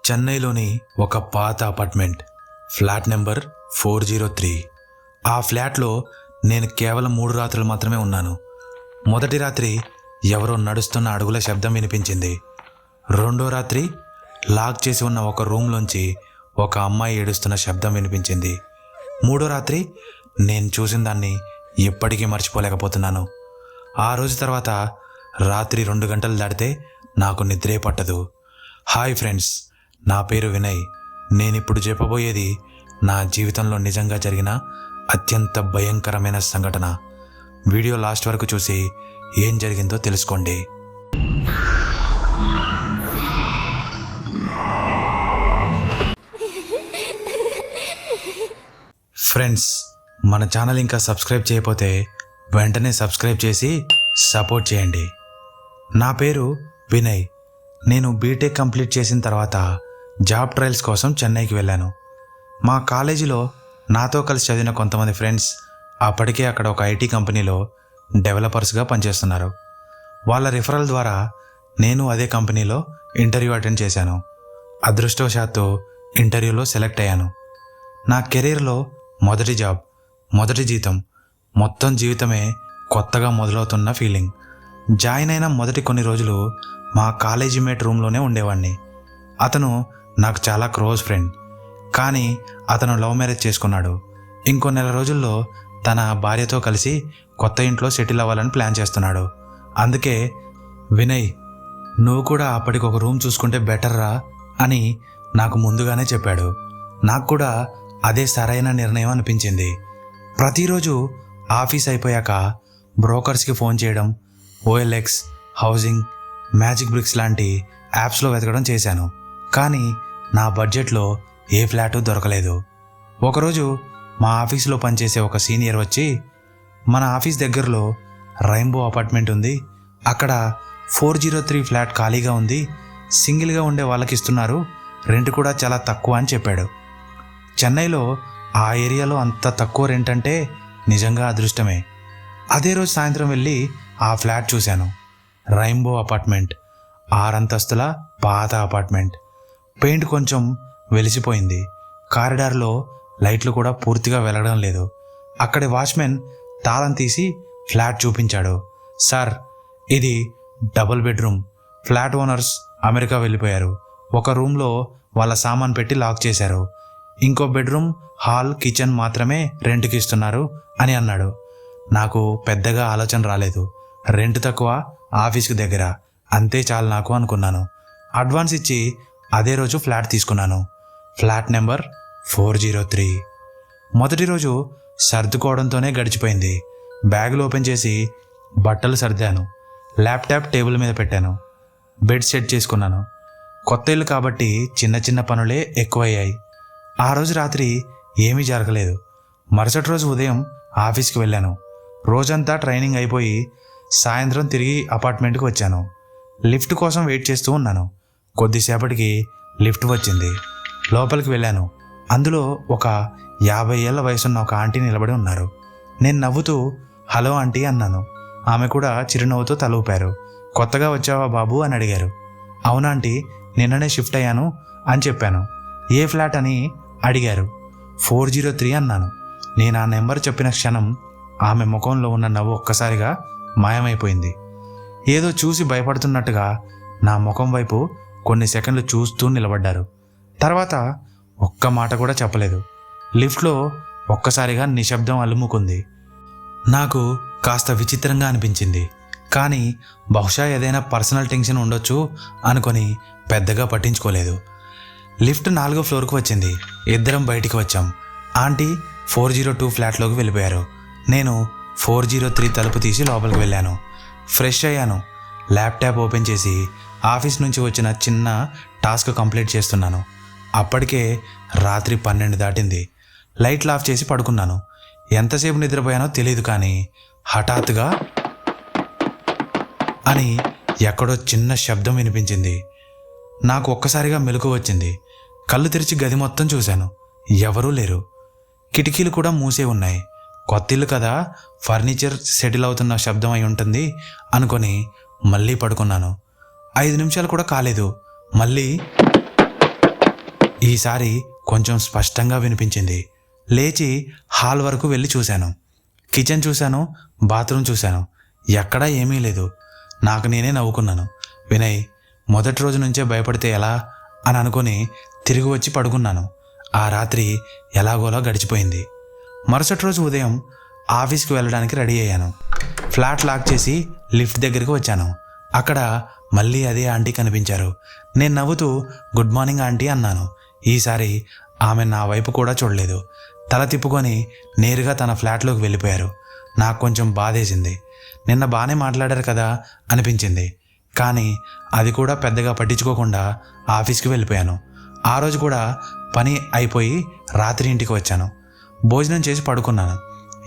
చెన్నైలోని ఒక పాత అపార్ట్మెంట్, ఫ్లాట్ నెంబర్ 403. ఆ ఫ్లాట్లో నేను కేవలం 3 రాత్రులు మాత్రమే ఉన్నాను. మొదటి రాత్రి ఎవరో నడుస్తున్న అడుగుల శబ్దం వినిపించింది. రెండో రాత్రి లాక్ చేసి ఉన్న ఒక రూమ్లోంచి ఒక అమ్మాయి ఏడుస్తున్న శబ్దం వినిపించింది. మూడో రాత్రి నేను చూసిన దాన్ని ఎప్పటికీ మర్చిపోలేకపోతున్నాను. ఆ రోజు తర్వాత రాత్రి 2 గంటలు దాటితే నాకు నిద్రే పట్టదు. హాయ్ ఫ్రెండ్స్, నా పేరు వినయ్. నేనిప్పుడు చెప్పబోయేది నా జీవితంలో నిజంగా జరిగిన అత్యంత భయంకరమైన సంఘటన. వీడియో లాస్ట్ వరకు చూసి ఏం జరిగిందో తెలుసుకోండి. ఫ్రెండ్స్, మన ఛానల్ ఇంకా సబ్స్క్రైబ్ చేయకపోతే వెంటనే సబ్స్క్రైబ్ చేసి సపోర్ట్ చేయండి. నా పేరు వినయ్. నేను బీటెక్ కంప్లీట్ చేసిన తర్వాత జాబ్ ట్రయల్స్ కోసం చెన్నైకి వెళ్ళాను. మా కాలేజీలో నాతో కలిసి చదివిన కొంతమంది ఫ్రెండ్స్ అప్పటికే అక్కడ ఒక ఐటీ కంపెనీలో డెవలపర్స్గా పనిచేస్తున్నారు. వాళ్ళ రిఫరల్ ద్వారా నేను అదే కంపెనీలో ఇంటర్వ్యూ అటెండ్ చేశాను. అదృష్టవశాత్తు ఇంటర్వ్యూలో సెలెక్ట్ అయ్యాను. నా కెరీర్లో మొదటి జాబ్, మొదటి జీతం, మొత్తం జీవితమే కొత్తగా మొదలవుతున్న ఫీలింగ్. జాయిన్ అయిన మొదటి కొన్ని రోజులు మా కాలేజీ మేట్ రూమ్లోనే ఉండేవాడిని. అతను నాకు చాలా క్లోజ్ ఫ్రెండ్. కానీ అతను లవ్ మ్యారేజ్ చేసుకున్నాడు. ఇంకో నెల రోజుల్లో తన భార్యతో కలిసి కొత్త ఇంట్లో సెటిల్ అవ్వాలని ప్లాన్ చేస్తున్నాడు. అందుకే వినయ్, నువ్వు కూడా అప్పటికి ఒక రూమ్ చూసుకుంటే బెటర్ రా అని నాకు ముందుగానే చెప్పాడు. నాకు కూడా అదే సరైన నిర్ణయం అనిపించింది. ప్రతిరోజు ఆఫీస్ అయిపోయాక బ్రోకర్స్కి ఫోన్ చేయడం, OLX, హౌసింగ్, మ్యాజిక్ బ్రిక్స్ లాంటి యాప్స్లో వెతకడం చేశాను. కానీ నా బడ్జెట్లో ఏ ఫ్లాటు దొరకలేదు. ఒకరోజు మా ఆఫీస్లో పనిచేసే ఒక సీనియర్ వచ్చి, మన ఆఫీస్ దగ్గరలో రైంబో అపార్ట్మెంట్ ఉంది, అక్కడ 403 ఫ్లాట్ ఖాళీగా ఉంది, సింగిల్గా ఉండే వాళ్ళకి ఇస్తున్నారు, రెంట్ కూడా చాలా తక్కువ అని చెప్పాడు. చెన్నైలో ఆ ఏరియాలో అంత తక్కువ రెంట్ అంటే నిజంగా అదృష్టమే. అదే రోజు సాయంత్రం వెళ్ళి ఆ ఫ్లాట్ చూశాను. రైంబో అపార్ట్మెంట్, 6 అంతస్తుల పాత అపార్ట్మెంట్. పెయింట్ కొంచెం వెలిసిపోయింది. కారిడార్లో లైట్లు కూడా పూర్తిగా వెలగడం లేదు. అక్కడి వాచ్మెన్ తాళం తీసి ఫ్లాట్ చూపించాడు. సార్, ఇది double bedroom. Flat owners America వెళ్ళిపోయారు. ఒక రూమ్లో వాళ్ళ సామాన్ పెట్టి లాక్ చేశారు. ఇంకో బెడ్రూమ్, హాల్, కిచెన్ మాత్రమే రెంట్కి ఇస్తున్నారు అని అన్నాడు. నాకు పెద్దగా ఆలోచన రాలేదు. రెంట్ తక్కువ, ఆఫీస్కి దగ్గర, అంతే చాలు నాకు అనుకున్నాను. అడ్వాన్స్ ఇచ్చి అదే రోజు ఫ్లాట్ తీసుకున్నాను. Flat number 403. మొదటి రోజు సర్దుకోవడంతోనే గడిచిపోయింది. బ్యాగులు ఓపెన్ చేసి బట్టలు సర్దాను. ల్యాప్టాప్ టేబుల్ మీద పెట్టాను. బెడ్ సెట్ చేసుకున్నాను. కొత్త ఇల్లు కాబట్టి చిన్న చిన్న పనులే ఎక్కువయ్యాయి. ఆ రోజు రాత్రి ఏమీ జరగలేదు. మరుసటి రోజు ఉదయం ఆఫీస్కి వెళ్ళాను. రోజంతా ట్రైనింగ్ అయిపోయి సాయంత్రం తిరిగి అపార్ట్మెంట్కి వచ్చాను. లిఫ్ట్ కోసం వెయిట్ చేస్తూ ఉన్నాను. కొద్దిసేపటికి లిఫ్ట్ వచ్చింది. లోపలికి వెళ్ళాను. అందులో ఒక 50 ఏళ్ల వయసున్న ఒక ఆంటీ నిలబడి ఉన్నారు. నేను నవ్వుతూ హలో ఆంటీ అన్నాను. ఆమె కూడా చిరునవ్వుతో తల ఊపారు. కొత్తగా వచ్చావా బాబు అని అడిగారు. అవునాంటీ, నిన్ననే షిఫ్ట్ అయ్యాను అని చెప్పాను. ఏ ఫ్లాట్ అని అడిగారు. 403 అన్నాను. నేను ఆ నెంబర్ చెప్పిన క్షణం ఆమె ముఖంలో ఉన్న నవ్వు ఒక్కసారిగా మాయమైపోయింది. ఏదో చూసి భయపడుతున్నట్టుగా నా ముఖం వైపు కొన్ని సెకండ్లు చూస్తూ నిలబడ్డారు. తర్వాత ఒక్క మాట కూడా చెప్పలేదు. లిఫ్ట్లో ఒక్కసారిగా నిశ్శబ్దం అలుముకుంది. నాకు కాస్త విచిత్రంగా అనిపించింది. కానీ బహుశా ఏదైనా పర్సనల్ టెన్షన్ ఉండొచ్చు అనుకొని పెద్దగా పట్టించుకోలేదు. లిఫ్ట్ 4వ ఫ్లోర్కు వచ్చింది. ఇద్దరం బయటికి వచ్చాం. ఆంటీ 402 ఫ్లాట్లోకి వెళ్ళిపోయారు. నేను 403 తలుపు తీసి లోపలికి వెళ్ళాను. ఫ్రెష్ అయ్యాను. ల్యాప్టాప్ ఓపెన్ చేసి ఆఫీస్ నుంచి వచ్చిన చిన్న టాస్క్ కంప్లీట్ చేస్తున్నాను. అప్పటికే రాత్రి 12 దాటింది. లైట్లు ఆఫ్ చేసి పడుకున్నాను. ఎంతసేపు నిద్రపోయానో తెలియదు. కానీ హఠాత్తుగా అని ఎక్కడో చిన్న శబ్దం వినిపించింది. నాకు ఒక్కసారిగా మెలకువ వచ్చింది. కళ్ళు తెరిచి గది మొత్తం చూశాను. ఎవరూ లేరు. కిటికీలు కూడా మూసే ఉన్నాయి. కొత్తిల్లు కదా, ఫర్నిచర్ సెటిల్ అవుతున్న శబ్దం అయి ఉంటుంది అనుకొని మళ్ళీ పడుకున్నాను. 5 నిమిషాలు కూడా కాలేదు. మళ్ళీ ఈసారి కొంచెం స్పష్టంగా వినిపించింది. లేచి హాల్ వరకు వెళ్ళి చూశాను. కిచెన్ చూశాను, బాత్రూమ్ చూశాను. ఎక్కడా ఏమీ లేదు. నాకు నేనే నవ్వుకున్నాను. వినయ్, మొదటి రోజు నుంచే భయపడితే ఎలా అని అనుకుని తిరిగి వచ్చి పడుకున్నాను. ఆ రాత్రి ఎలాగోలా గడిచిపోయింది. మరుసటి రోజు ఉదయం ఆఫీస్కి వెళ్ళడానికి రెడీ అయ్యాను. ఫ్లాట్ లాక్ చేసి లిఫ్ట్ దగ్గరికి వచ్చాను. అక్కడ మళ్ళీ అదే ఆంటీ కనిపించారు. నేను నవ్వుతూ గుడ్ మార్నింగ్ ఆంటీ అన్నాను. ఈసారి ఆమె నా వైపు కూడా చూడలేదు. తల తిప్పుకొని నేరుగా తన ఫ్లాట్లోకి వెళ్ళిపోయారు. నాకు కొంచెం బాధేసింది. నిన్న బాగానే మాట్లాడారు కదా అనిపించింది. కానీ అది కూడా పెద్దగా పట్టించుకోకుండా ఆఫీస్కి వెళ్ళిపోయాను. ఆ రోజు కూడా పని అయిపోయి రాత్రి ఇంటికి వచ్చాను. భోజనం చేసి పడుకున్నాను.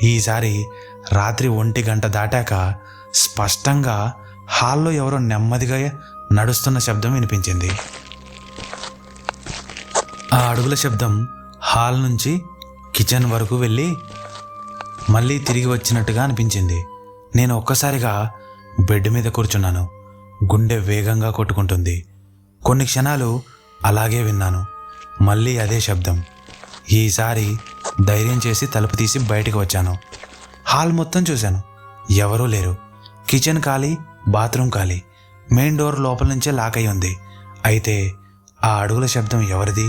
ఈసారి రాత్రి 1 గంట దాటాక స్పష్టంగా హాల్లో ఎవరో నెమ్మదిగా నడుస్తున్న శబ్దం వినిపించింది. ఆ అడుగుల శబ్దం హాల్ నుంచి కిచెన్ వరకు వెళ్ళి మళ్ళీ తిరిగి వచ్చినట్టుగా అనిపించింది. నేను ఒక్కసారిగా బెడ్ మీద కూర్చున్నాను. గుండె వేగంగా కొట్టుకుంటుంది. కొన్ని క్షణాలు అలాగే విన్నాను. మళ్ళీ అదే శబ్దం. ఈసారి ధైర్యం చేసి తలుపు తీసి బయటకు వచ్చాను. హాల్ మొత్తం చూశాను. ఎవరూ లేరు. కిచెన్ ఖాళీ, బాత్రూమ్ ఖాళీ. మెయిన్ డోర్ లోపల నుంచే లాక్ అయి ఉంది. అయితే ఆ అడుగుల శబ్దం ఎవరిది?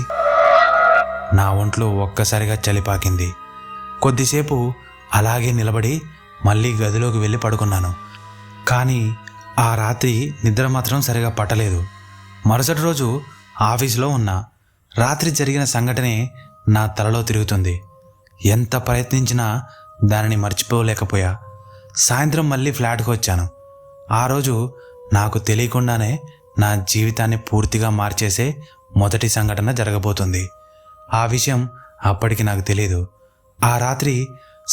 నా ఒంట్లో ఒక్కసారిగా చలిపాకింది. కొద్దిసేపు అలాగే నిలబడి మళ్ళీ గదిలోకి వెళ్ళి పడుకున్నాను. కానీ ఆ రాత్రి నిద్ర మాత్రం సరిగా పట్టలేదు. మరుసటి రోజు ఆఫీసులో ఉన్నా. రాత్రి జరిగిన సంఘటనే నా తలలో తిరుగుతుంది. ఎంత ప్రయత్నించినా దానిని మర్చిపోలేకపోయా. సాయంత్రం మళ్ళీ ఫ్లాట్కి వచ్చాను. ఆ రోజు నాకు తెలియకుండానే నా జీవితాన్ని పూర్తిగా మార్చేసే మొదటి సంఘటన జరగబోతుంది. ఆ విషయం అప్పటికి నాకు తెలియదు. ఆ రాత్రి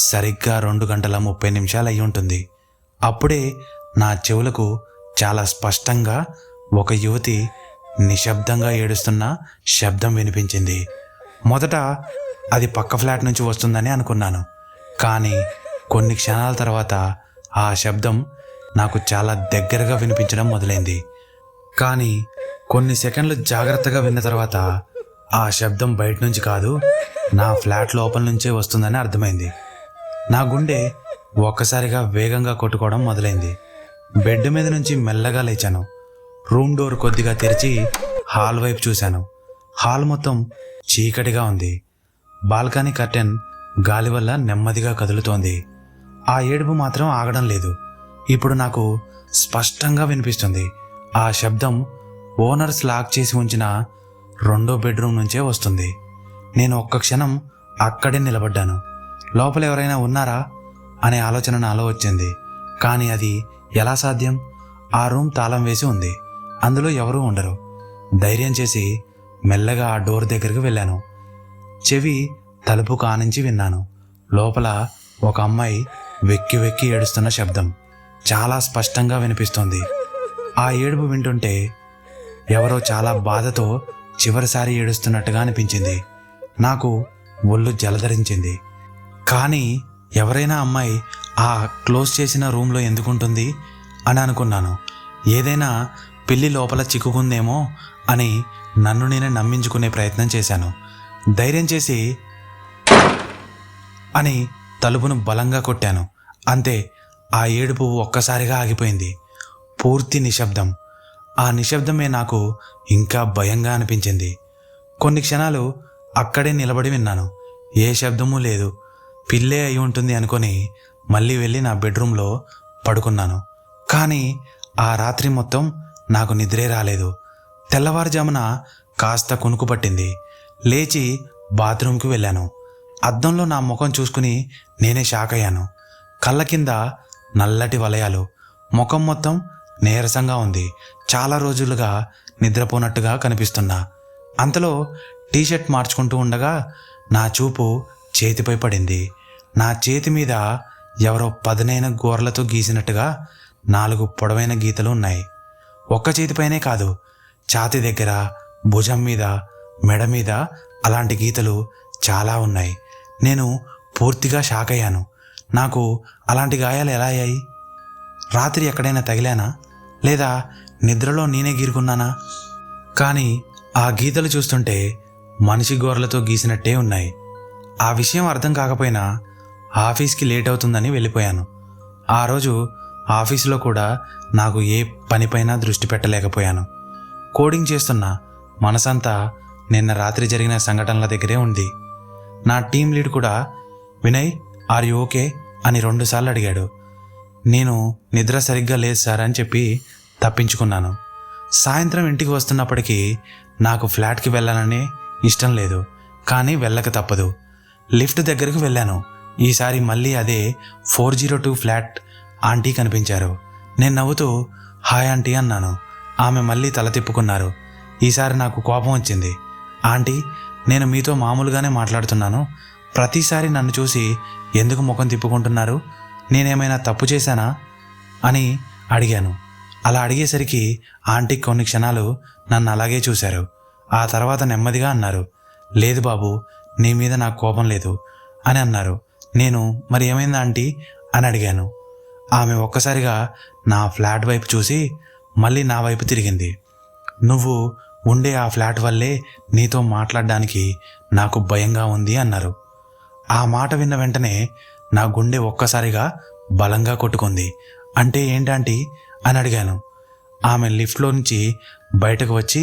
సరిగ్గా 2:30 అయి ఉంటుంది. అప్పుడే నా చెవులకు చాలా స్పష్టంగా ఒక యువతి నిశ్శబ్దంగా ఏడుస్తున్న శబ్దం వినిపించింది. మొదట అది పక్క ఫ్లాట్ నుంచి వస్తుందని అనుకున్నాను. కానీ కొన్ని క్షణాల తర్వాత ఆ శబ్దం నాకు చాలా దగ్గరగా వినిపించడం మొదలైంది. కానీ కొన్ని సెకండ్లు జాగ్రత్తగా విన్న తర్వాత ఆ శబ్దం బయట నుంచి కాదు, నా ఫ్లాట్ లోపల నుంచే వస్తుందని అర్థమైంది. నా గుండె ఒక్కసారిగా వేగంగా కొట్టుకోవడం మొదలైంది. బెడ్ మీద నుంచి మెల్లగా లేచాను. రూమ్ డోర్ కొద్దిగా తెరిచి హాల్ వైపు చూశాను. హాల్ మొత్తం చీకటిగా ఉంది. బాల్కనీ కర్టెన్ గాలి వల్ల నెమ్మదిగా కదులుతోంది. ఆ ఏడుపు మాత్రం ఆగడం లేదు. ఇప్పుడు నాకు స్పష్టంగా వినిపిస్తుంది. ఆ శబ్దం ఓనర్స్ లాక్ చేసి ఉంచిన 2వ బెడ్రూమ్ నుంచే వస్తుంది. నేను ఒక్క క్షణం అక్కడే నిలబడ్డాను. లోపల ఎవరైనా ఉన్నారా అనే ఆలోచన నాలో వచ్చింది. కానీ అది ఎలా సాధ్యం? ఆ రూమ్ తాళం వేసి ఉంది. అందులో ఎవరూ ఉండరు. ధైర్యం చేసి మెల్లగా ఆ డోర్ దగ్గరికి వెళ్ళాను. చెవి తలుపు కానించి విన్నాను. లోపల ఒక అమ్మాయి వెక్కి వెక్కి ఏడుస్తున్న శబ్దం చాలా స్పష్టంగా వినిపిస్తోంది. ఆ ఏడుపు వింటుంటే ఎవరో చాలా బాధతో చివరిసారి ఏడుస్తున్నట్టుగా అనిపించింది. నాకు ఒళ్ళు జలధరించింది. కానీ ఎవరైనా అమ్మాయి ఆ క్లోజ్ చేసిన రూమ్లో ఎందుకుంటుంది అని అనుకున్నాను. ఏదైనా పిల్లి లోపల చిక్కుకుందేమో అని నన్ను నేనే నమ్మించుకునే ప్రయత్నం చేశాను. ధైర్యం చేసి అని తలుపును బలంగా కొట్టాను. అంతే, ఆ ఏడుపు ఒక్కసారిగా ఆగిపోయింది. పూర్తి నిశ్శబ్దం. ఆ నిశ్శబ్దమే నాకు ఇంకా భయంగా అనిపించింది. కొన్ని క్షణాలు అక్కడే నిలబడి విన్నాను. ఏ శబ్దమూ లేదు. పిల్లే అయి ఉంటుంది అనుకొని మళ్ళీ వెళ్ళి నా బెడ్రూమ్లో పడుకున్నాను. కానీ ఆ రాత్రి మొత్తం నాకు నిద్రే రాలేదు. తెల్లవారుజామున కాస్త కునుకు పట్టింది. లేచి బాత్రూంకి వెళ్ళాను. అద్దంలో నా ముఖం చూసుకుని నేనే షాక్ అయ్యాను. కళ్ళ కింద నల్లటి వలయాలు. ముఖం మొత్తం నీరసంగా ఉంది. చాలా రోజులుగా నిద్రపోనట్టుగా కనిపిస్తున్నా. అంతలో టీషర్ట్ మార్చుకుంటూ ఉండగా నా చూపు చేతిపై పడింది. నా చేతి మీద ఎవరో పదునైన గోర్లతో గీసినట్టుగా 4 పొడవైన గీతలు ఉన్నాయి. ఒక్క చేతిపైనే కాదు, ఛాతీ దగ్గర, భుజం మీద, మెడ మీద అలాంటి గీతలు చాలా ఉన్నాయి. నేను పూర్తిగా షాక్ అయ్యాను. నాకు అలాంటి గాయాలు ఎలా అయ్యాయి? రాత్రి ఎక్కడైనా తగిలానా? లేదా నిద్రలో నేనే గీరుకున్నానా? కానీ ఆ గీతలు చూస్తుంటే మనిషి గోర్లతో గీసినట్టే ఉన్నాయి. ఆ విషయం అర్థం కాకపోయినా ఆఫీస్కి లేట్ అవుతుందని వెళ్ళిపోయాను. ఆ రోజు ఆఫీసులో కూడా నాకు ఏ పనిపైన దృష్టి పెట్టలేకపోయాను. కోడింగ్ చేస్తున్న మనసంతా నిన్న రాత్రి జరిగిన సంఘటనల దగ్గరే ఉంది. నా టీం లీడ్ కూడా వినయ్ ఆర్ యు ఓకే అని 2 సార్లు అడిగాడు. నేను నిద్ర సరిగ్గా లేదు సార్ అని చెప్పి తప్పించుకున్నాను. సాయంత్రం ఇంటికి వస్తున్నప్పటికీ నాకు ఫ్లాట్కి వెళ్ళాలని ఇష్టం లేదు, కానీ వెళ్ళక తప్పదు. లిఫ్ట్ దగ్గరకు వెళ్ళాను. ఈసారి మళ్ళీ అదే 402 ఫ్లాట్ ఆంటీ కనిపించారు. నేను నవ్వుతూ హాయ్ ఆంటీ అన్నాను. ఆమె మళ్ళీ తల తిప్పుకున్నారు. ఈసారి నాకు కోపం వచ్చింది. ఆంటీ, నేను మీతో మామూలుగానే మాట్లాడుతున్నాను. ప్రతిసారి నన్ను చూసి ఎందుకు ముఖం తిప్పుకుంటున్నారు? నేనేమైనా తప్పు చేశానా అని అడిగాను. అలా అడిగేసరికి ఆంటీ కొన్ని క్షణాలు నన్ను అలాగే చూశారు. ఆ తర్వాత నెమ్మదిగా అన్నారు, లేదు బాబు, నీ మీద నాకు కోపం లేదు అని అన్నారు. నేను మరి ఏమైందా ఆంటీ అని అడిగాను. ఆమె ఒక్కసారిగా నా ఫ్లాట్ వైపు చూసి మళ్ళీ నా వైపు తిరిగింది. నువ్వు ఉండే ఆ ఫ్లాట్ వల్లే నీతో మాట్లాడడానికి నాకు భయంగా ఉంది అన్నారు. ఆ మాట విన్న వెంటనే నా గుండె ఒక్కసారిగా బలంగా కొట్టుకుంది. అంటే ఏంటంటీ అని అడిగాను. ఆమె లిఫ్ట్లో నుంచి బయటకు వచ్చి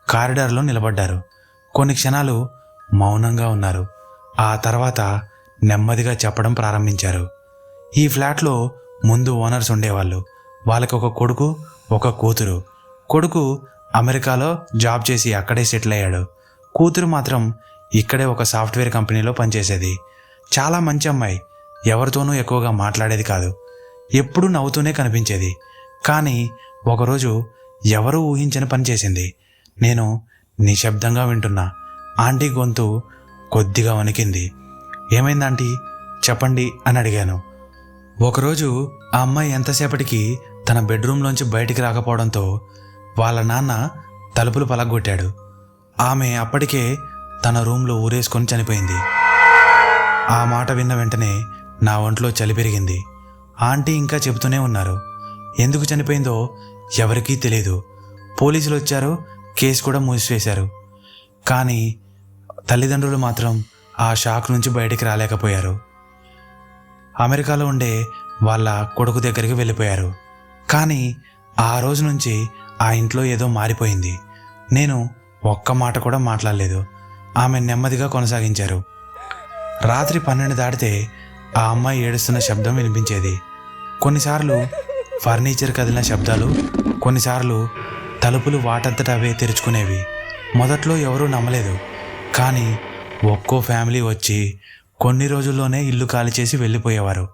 కారిడార్లో నిలబడ్డారు. కొన్ని క్షణాలు మౌనంగా ఉన్నారు. ఆ తర్వాత నెమ్మదిగా చెప్పడం ప్రారంభించారు. ఈ ఫ్లాట్లో ముందు ఓనర్స్ ఉండేవాళ్ళు. వాళ్ళకి ఒక కొడుకు, ఒక కూతురు. కొడుకు అమెరికాలో జాబ్ చేసి అక్కడే సెటిల్ అయ్యాడు. కూతురు మాత్రం ఇక్కడే ఒక సాఫ్ట్వేర్ కంపెనీలో పనిచేసేది. చాలా మంచి అమ్మాయి. ఎవరితోనూ ఎక్కువగా మాట్లాడేది కాదు. ఎప్పుడూ నవ్వుతూనే కనిపించేది. కానీ ఒకరోజు ఎవరూ ఊహించని పని చేసింది. నేను నిశ్శబ్దంగా వింటున్నా. ఆంటీ గొంతు కొద్దిగా వణికింది. ఏమైంది ఆంటీ, చెప్పండి అని అడిగాను. ఒకరోజు ఆ అమ్మాయి ఎంతసేపటికి తన బెడ్రూమ్లోంచి బయటికి రాకపోవడంతో వాళ్ళ నాన్న తలుపులు పలగొట్టాడు. ఆమె అప్పటికే తన రూమ్లో ఊరేసుకొని చనిపోయింది. ఆ మాట విన్న వెంటనే నా ఒంట్లో చలి పెరిగింది. ఆంటీ ఇంకా చెబుతూనే ఉన్నారు. ఎందుకు చనిపోయిందో ఎవరికీ తెలియదు. పోలీసులు వచ్చారు, కేసు కూడా మూసివేశారు. కానీ తల్లిదండ్రులు మాత్రం ఆ షాక్ నుంచి బయటికి రాలేకపోయారు. అమెరికాలో ఉండే వాళ్ళ కొడుకు దగ్గరికి వెళ్ళిపోయారు. కానీ ఆ రోజు నుంచి ఆ ఇంట్లో ఏదో మారిపోయింది. నేను ఒక్క మాట కూడా మాట్లాడలేదు. ఆమె నెమ్మదిగా కొనసాగించారు. రాత్రి 12 దాటితే ఆ అమ్మాయి ఏడుస్తున్న శబ్దం వినిపించేది. కొన్నిసార్లు ఫర్నిచర్ కదిలిన శబ్దాలు, కొన్నిసార్లు తలుపులు వాటంతట అవే తెరుచుకునేవి. మొదట్లో ఎవరూ నమ్మలేదు. కానీ ఒక్కో ఫ్యామిలీ వచ్చి కొన్ని రోజుల్లోనే ఇల్లు ఖాళీ చేసి వెళ్ళిపోయేవారు.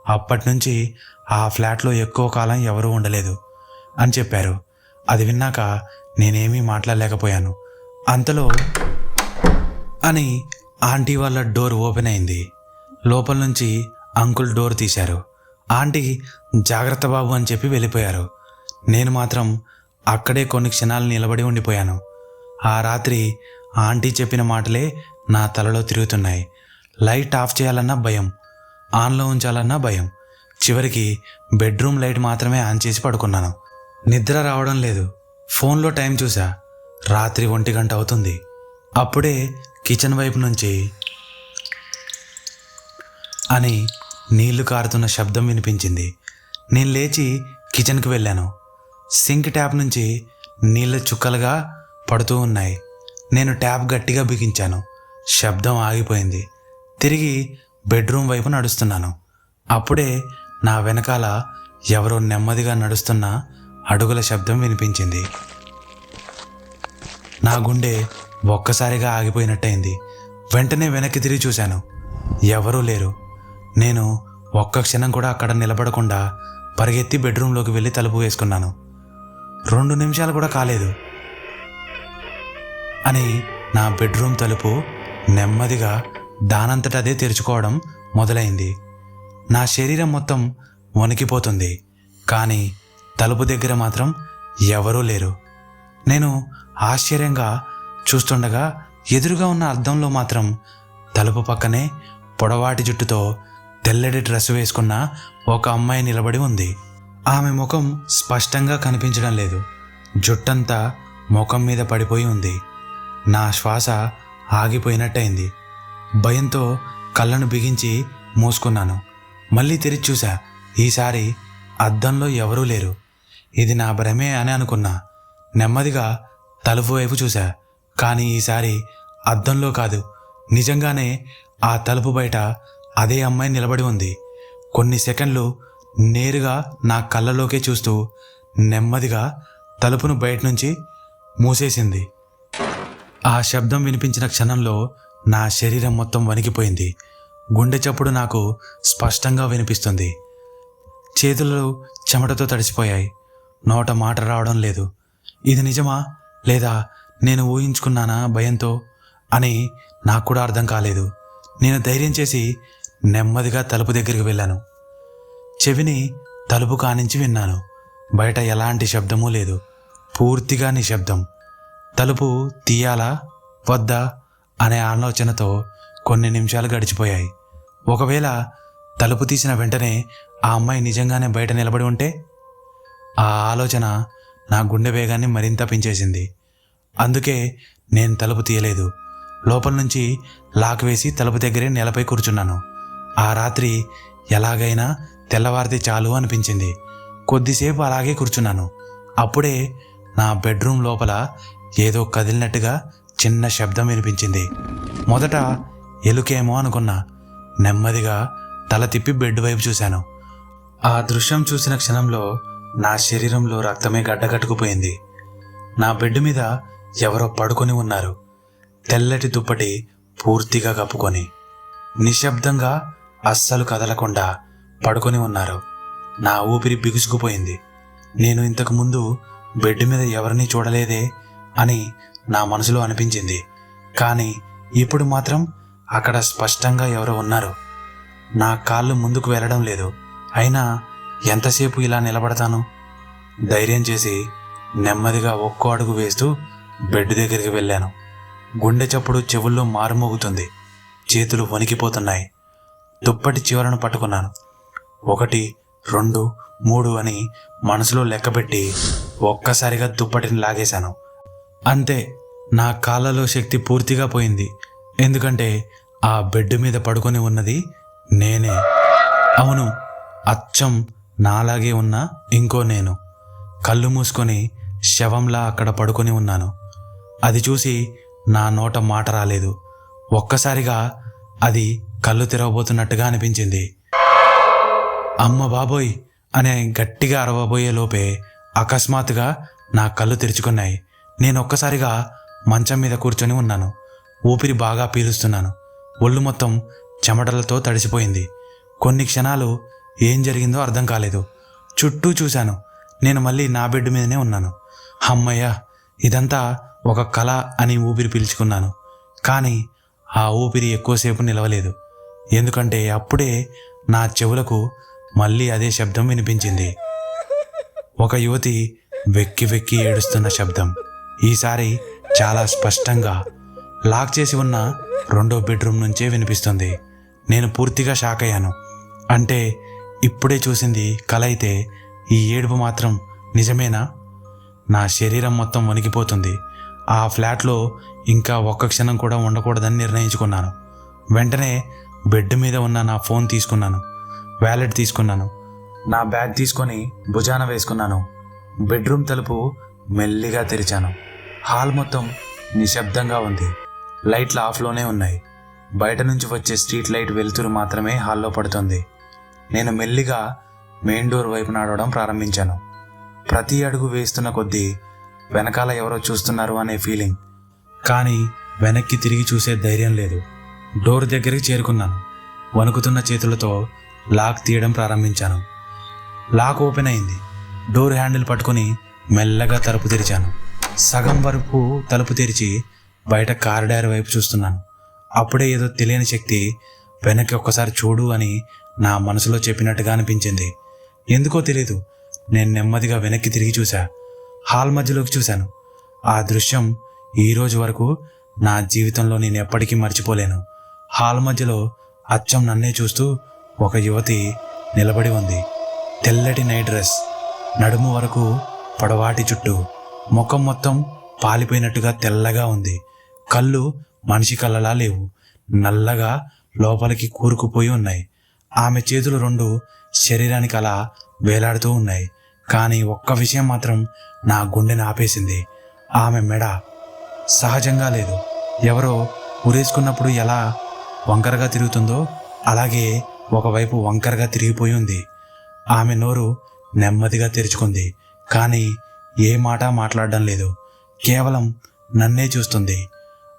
అప్పటి నుంచి ఆ ఫ్లాట్లో ఎక్కువ కాలం ఎవరూ ఉండలేదు అని చెప్పారు. అది విన్నాక నేనేమీ మాట్లాడలేకపోయాను. అంతలో అని ఆంటీ వాళ్ళ డోర్ ఓపెన్ అయింది. లోపల నుంచి అంకుల్ డోర్ తీశారు. ఆంటీ జాగ్రత్త బాబు అని చెప్పి వెళ్ళిపోయారు. నేను మాత్రం అక్కడే కొన్ని క్షణాలు నిలబడి ఉండిపోయాను. ఆ రాత్రి ఆంటీ చెప్పిన మాటలే నా తలలో తిరుగుతున్నాయి. లైట్ ఆఫ్ చేయాలన్నా భయం, ఆన్లో ఉంచాలన్నా భయం. చివరికి బెడ్రూమ్ లైట్ మాత్రమే ఆన్ చేసి పడుకున్నాను. నిద్ర రావడం లేదు. ఫోన్లో టైం చూసా. రాత్రి 1 గంట అవుతుంది. అప్పుడే కిచెన్ వైపు నుంచి అని నీళ్లు కారుతున్న శబ్దం వినిపించింది. నేను లేచి కిచెన్కి వెళ్ళాను. సింక్ ట్యాప్ నుంచి నీళ్ళ చుక్కలుగా పడుతూ ఉన్నాయి. నేను ట్యాప్ గట్టిగా బిగించాను. శబ్దం ఆగిపోయింది. తిరిగి బెడ్రూమ్ వైపు నడుస్తున్నాను. అప్పుడే నా వెనకాల ఎవరో నెమ్మదిగా నడుస్తున్న అడుగుల శబ్దం వినిపించింది. నా గుండె ఒక్కసారిగా ఆగిపోయినట్టయింది. వెంటనే వెనక్కి తిరిగి చూశాను. ఎవరూ లేరు. నేను ఒక్క క్షణం కూడా అక్కడ నిలబడకుండా పరిగెత్తి బెడ్రూమ్లోకి వెళ్ళి తలుపు వేసుకున్నాను. 2 నిమిషాలు కూడా కాలేదు అని నా బెడ్రూమ్ తలుపు నెమ్మదిగా దానంతట అదే తెరుచుకోవడం మొదలైంది. నా శరీరం మొత్తం వణికిపోతుంది. కానీ తలుపు దగ్గర మాత్రం ఎవరూ లేరు. నేను ఆశ్చర్యంగా చూస్తుండగా ఎదురుగా ఉన్న అద్దంలో మాత్రం తలుపు పక్కనే పొడవాటి జుట్టుతో తెల్లటి డ్రెస్ వేసుకున్న ఒక అమ్మాయి నిలబడి ఉంది. ఆమె ముఖం స్పష్టంగా కనిపించడం లేదు. జుట్టంతా ముఖం మీద పడిపోయి ఉంది. నా శ్వాస ఆగిపోయినట్టయింది. భయంతో కళ్ళను బిగించి మూసుకున్నాను. మళ్ళీ తెరిచి చూసా. ఈసారి అద్దంలో ఎవరూ లేరు. ఇది నా భ్రమే అని అనుకున్నా. నెమ్మదిగా తలుపు వైపు చూసా. కానీ ఈసారి అద్దంలో కాదు, నిజంగానే ఆ తలుపు బయట అదే అమ్మాయి నిలబడి ఉంది. కొన్ని సెకండ్లు నేరుగా నా కళ్ళలోకే చూస్తూ నెమ్మదిగా తలుపును బయట నుంచి మూసేసింది. ఆ శబ్దం వినిపించిన క్షణంలో నా శరీరం మొత్తం వణికిపోయింది. గుండె చప్పుడు నాకు స్పష్టంగా వినిపిస్తుంది. చేతులు చెమటతో తడిసిపోయాయి. నోట మాట రావడం లేదు. ఇది నిజమా లేదా నేను ఊహించుకున్నానా భయంతో అని నాకు కూడా అర్థం కాలేదు. నేను ధైర్యం చేసి నెమ్మదిగా తలుపు దగ్గరికి వెళ్ళాను. చెవిని తలుపు కానించి విన్నాను. బయట ఎలాంటి శబ్దమూ లేదు. పూర్తిగా నిశ్శబ్దం. తలుపు తీయాలా వద్దా అనే ఆలోచనతో కొన్ని నిమిషాలు గడిచిపోయాయి. ఒకవేళ తలుపు తీసిన వెంటనే ఆ అమ్మాయి నిజంగానే బయట నిలబడి ఉంటే? ఆ ఆలోచన నా గుండె వేగాన్ని మరింత పెంచేసింది. అందుకే నేను తలుపు తీయలేదు. లోపల నుంచి లాక్ వేసి తలుపు దగ్గరే నేలపై కూర్చున్నాను. ఆ రాత్రి ఎలాగైనా తెల్లవారితే చాలు అనిపించింది. కొద్దిసేపు అలాగే కూర్చున్నాను. అప్పుడే నా బెడ్రూమ్ లోపల ఏదో కదిలినట్టుగా చిన్న శబ్దం వినిపించింది. మొదట ఎలుకేమో అనుకున్నా. నెమ్మదిగా తల తిప్పి బెడ్ వైపు చూశాను. ఆ దృశ్యం చూసిన క్షణంలో నా శరీరంలో రక్తమే గడ్డకట్టుకుపోయింది. నా బెడ్ మీద ఎవరో పడుకొని ఉన్నారు. తెల్లటి దుప్పటి పూర్తిగా కప్పుకొని నిశ్శబ్దంగా అస్సలు కదలకుండా పడుకొని ఉన్నారు. నా ఊపిరి బిగుసుకుపోయింది. నేను ఇంతకు ముందు బెడ్ మీద ఎవరిని చూడలేదే అని నా మనసులో అనిపించింది. కానీ ఇప్పుడు మాత్రం అక్కడ స్పష్టంగా ఎవరో ఉన్నారు. నా కాళ్ళు ముందుకు వెళ్ళడం లేదు. అయినా ఎంతసేపు ఇలా నిలబడతాను? ధైర్యం చేసి నెమ్మదిగా ఒక్కో అడుగు వేస్తూ బెడ్ దగ్గరికి వెళ్ళాను. గుండె చప్పుడు చెవుల్లో మారుమోగుతుంది. చేతులు వణికిపోతున్నాయి. దుప్పటి చివరను పట్టుకున్నాను. 1, 2, 3 అని మనసులో లెక్కపెట్టి ఒక్కసారిగా దుప్పటిని లాగేశాను. అంతే, నా కాళ్ళలో శక్తి పూర్తిగా పోయింది. ఎందుకంటే ఆ బెడ్ మీద పడుకొని ఉన్నది నేనే. అవును, అచ్చం నాలాగే ఉన్న ఇంకో నేను. కళ్ళు మూసుకొని శవంలా అక్కడ పడుకొని ఉన్నాను. అది చూసి నా నోట మాట రాలేదు. ఒక్కసారిగా అది కళ్ళు తెరవబోతున్నట్టుగా అనిపించింది. అమ్మ బాబోయ్ అనే గట్టిగా అరవబోయే లోపే అకస్మాత్తుగా నా కళ్ళు తెరుచుకున్నాయి. నేను ఒక్కసారిగా మంచం మీద కూర్చొని ఉన్నాను. ఊపిరి బాగా పీలుస్తున్నాను. ఒళ్ళు మొత్తం చెమటలతో తడిసిపోయింది. కొన్ని క్షణాలు ఏం జరిగిందో అర్థం కాలేదు. చుట్టూ చూశాను. నేను మళ్ళీ నా బెడ్ మీదనే ఉన్నాను. అమ్మయ్య, ఇదంతా ఒక కళ అని ఊపిరి పీల్చుకున్నాను. కానీ ఆ ఊపిరి ఎక్కువసేపు నిలవలేదు. ఎందుకంటే అప్పుడే నా చెవులకు మళ్ళీ అదే శబ్దం వినిపించింది. ఒక యువతి వెక్కి వెక్కి ఏడుస్తున్న శబ్దం. ఈసారి చాలా స్పష్టంగా లాక్ చేసి ఉన్న 2వ బెడ్రూమ్ నుంచే వినిపిస్తుంది. నేను పూర్తిగా షాక్ అయ్యాను. అంటే ఇప్పుడే చూసింది కల అయితే ఈ ఏడుపు మాత్రం నిజమేనా? నా శరీరం మొత్తం వణికిపోతుంది. ఆ ఫ్లాట్లో ఇంకా ఒక్క క్షణం కూడా ఉండకూడదని నిర్ణయించుకున్నాను. వెంటనే బెడ్ మీద ఉన్న నా ఫోన్ తీసుకున్నాను. వ్యాలెట్ తీసుకున్నాను. నా బ్యాగ్ తీసుకొని భుజాన వేసుకున్నాను. బెడ్రూమ్ తలుపు మెల్లిగా తెరిచాను. హాల్ మొత్తం నిశ్శబ్దంగా ఉంది. లైట్లు ఆఫ్లోనే ఉన్నాయి. బయట నుంచి వచ్చే స్ట్రీట్ లైట్ వెలుతురు మాత్రమే హాల్లో పడుతుంది. నేను మెల్లిగా మెయిన్ డోర్ వైపు నడవడం ప్రారంభించాను. ప్రతి అడుగు వేస్తున్న కొద్దీ వెనకాల ఎవరో చూస్తున్నారు అనే ఫీలింగ్. కానీ వెనక్కి తిరిగి చూసే ధైర్యం లేదు. డోర్ దగ్గరికి చేరుకున్నాను. వణుకుతున్న చేతులతో లాక్ తీయడం ప్రారంభించాను. లాక్ ఓపెన్ అయింది. డోర్ హ్యాండిల్ పట్టుకుని మెల్లగా తలుపు తెరిచాను. సగం వరకు తలుపు తెరిచి బయట కారిడార్ వైపు చూస్తున్నాను. అప్పుడే ఏదో తెలియని శక్తి వెనక్కి ఒక్కసారి చూడు అని నా మనసులో చెప్పినట్టుగా అనిపించింది. ఎందుకో తెలీదు, నేను నెమ్మదిగా వెనక్కి తిరిగి చూశా. హాల్ మధ్యలోకి చూశాను. ఆ దృశ్యం ఈరోజు వరకు నా జీవితంలో నేను ఎప్పటికీ మర్చిపోలేను. హాల్ మధ్యలో అచ్చం నన్నే చూస్తూ ఒక యువతి నిలబడి ఉంది. తెల్లటి నైట్ డ్రెస్, నడుము వరకు పొడవాటి చుట్టూ, ముఖం మొత్తం పాలిపోయినట్టుగా తెల్లగా ఉంది. కళ్ళు మనిషి కళ్ళలా లేవు, నల్లగా లోపలికి కూరుకుపోయి ఉన్నాయి. ఆమె చేతులు రెండు శరీరానికి అలా వేలాడుతూ ఉన్నాయి. కానీ ఒక్క విషయం మాత్రం నా గుండెని ఆపేసింది. ఆమె మెడ సహజంగా లేదు. ఎవరో ఉరేసుకున్నప్పుడు ఎలా వంకరగా తిరుగుతుందో అలాగే ఒకవైపు వంకరగా తిరిగిపోయి ఉంది. ఆమె నోరు నెమ్మదిగా తెరుచుకుంది, కానీ ఏ మాట మాట్లాడడం లేదు. కేవలం నన్నే చూస్తుంది.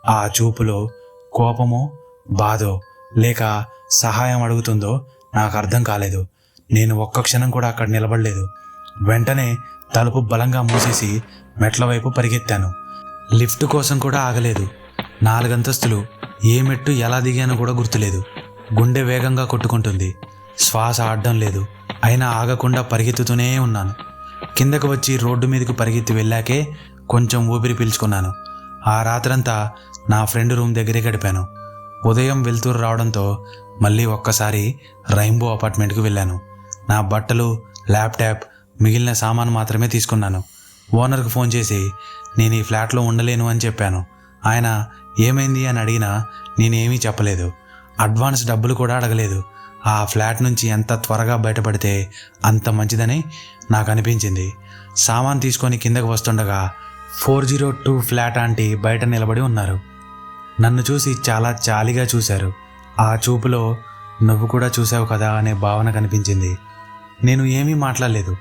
ఆ చూపులో కోపమో బాధో లేక సహాయం అడుగుతుందో నాకు అర్థం కాలేదు. నేను ఒక్క క్షణం కూడా అక్కడ నిలబడలేదు. వెంటనే తలుపు బలంగా మూసేసి మెట్ల వైపు పరిగెత్తాను. లిఫ్ట్ కోసం కూడా ఆగలేదు. 4 అంతస్తులు. ఏ మెట్టు ఎలా దిగానో కూడా గుర్తులేదు. గుండె వేగంగా కొట్టుకుంటుంది. శ్వాస ఆడడం లేదు. అయినా ఆగకుండా పరిగెత్తుతూనే ఉన్నాను. కిందకు వచ్చి రోడ్డు మీదకు పరిగెత్తి వెళ్ళాకే కొంచెం ఊపిరి పీల్చుకున్నాను. ఆ రాత్రంతా నా ఫ్రెండ్ రూమ్ దగ్గరే గడిపాను. ఉదయం వెళ్తూరు రావడంతో మళ్ళీ ఒక్కసారి రైంబో అపార్ట్మెంట్కి వెళ్ళాను. నా బట్టలు, ల్యాప్టాప్, మిగిలిన సామాను మాత్రమే తీసుకున్నాను. ఓనర్కి ఫోన్ చేసి నేను ఈ ఫ్లాట్లో ఉండలేను అని చెప్పాను. ఆయన ఏమైంది అని అడిగినా నేనేమీ చెప్పలేదు. అడ్వాన్స్ డబ్బులు కూడా అడగలేదు. ఆ ఫ్లాట్ నుంచి ఎంత త్వరగా బయటపడితే అంత మంచిదని నాకు అనిపించింది. సామాన్ తీసుకొని కిందకు వస్తుండగా 402 ఫ్లాట్ ఆంటీ బయట నిలబడి ఉన్నారు. నన్ను చూసి చాలా జాలిగా చూశారు. ఆ చూపులో నువ్వు కూడా చూసావు కదా అనే భావన కనిపించింది. నేను ఏమీ మాట్లాడలేదు.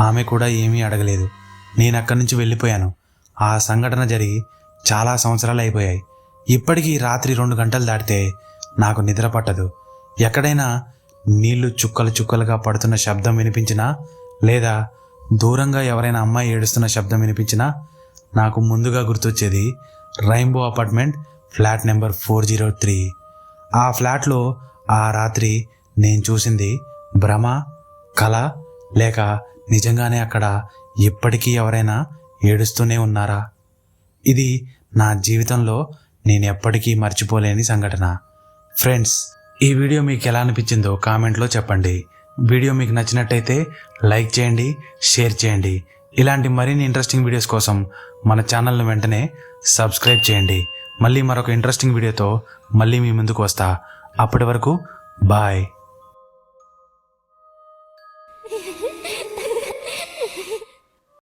ఆమె కూడా ఏమీ అడగలేదు. నేను అక్కడి నుంచి వెళ్ళిపోయాను. ఆ సంఘటన జరిగి చాలా సంవత్సరాలు అయిపోయాయి. ఇప్పటికీ రాత్రి 2 గంటలు దాటితే నాకు నిద్ర పట్టదు. ఎక్కడైనా నీళ్లు చుక్కలు చుక్కలుగా పడుతున్న శబ్దం వినిపించినా లేదా దూరంగా ఎవరైనా అమ్మాయి ఏడుస్తున్న శబ్దం వినిపించినా నాకు ముందుగా గుర్తొచ్చేది రైంబో అపార్ట్మెంట్ ఫ్లాట్ నెంబర్ 403. ఆ ఫ్లాట్లో ఆ రాత్రి నేను చూసింది భ్రమ, కల లేక నిజంగానే అక్కడ ఇప్పటికీ ఎవరైనా ఏడుస్తూనే ఉన్నారా? ఇది నా జీవితంలో నేను ఎప్పటికీ మర్చిపోలేని సంఘటన. ఫ్రెండ్స్, ఈ వీడియో మీకు ఎలా అనిపించిందో కామెంట్లో చెప్పండి. వీడియో మీకు నచ్చినట్టయితే లైక్ చేయండి, షేర్ చేయండి. ఇలాంటి మరిన్ని ఇంట్రెస్టింగ్ వీడియోస్ కోసం మన ఛానల్ను వెంటనే సబ్స్క్రైబ్ చేయండి. మళ్ళీ మరొక ఇంట్రెస్టింగ్ వీడియోతో మళ్ళీ మీ ముందుకు వస్తా. అప్పటి వరకు బాయ్.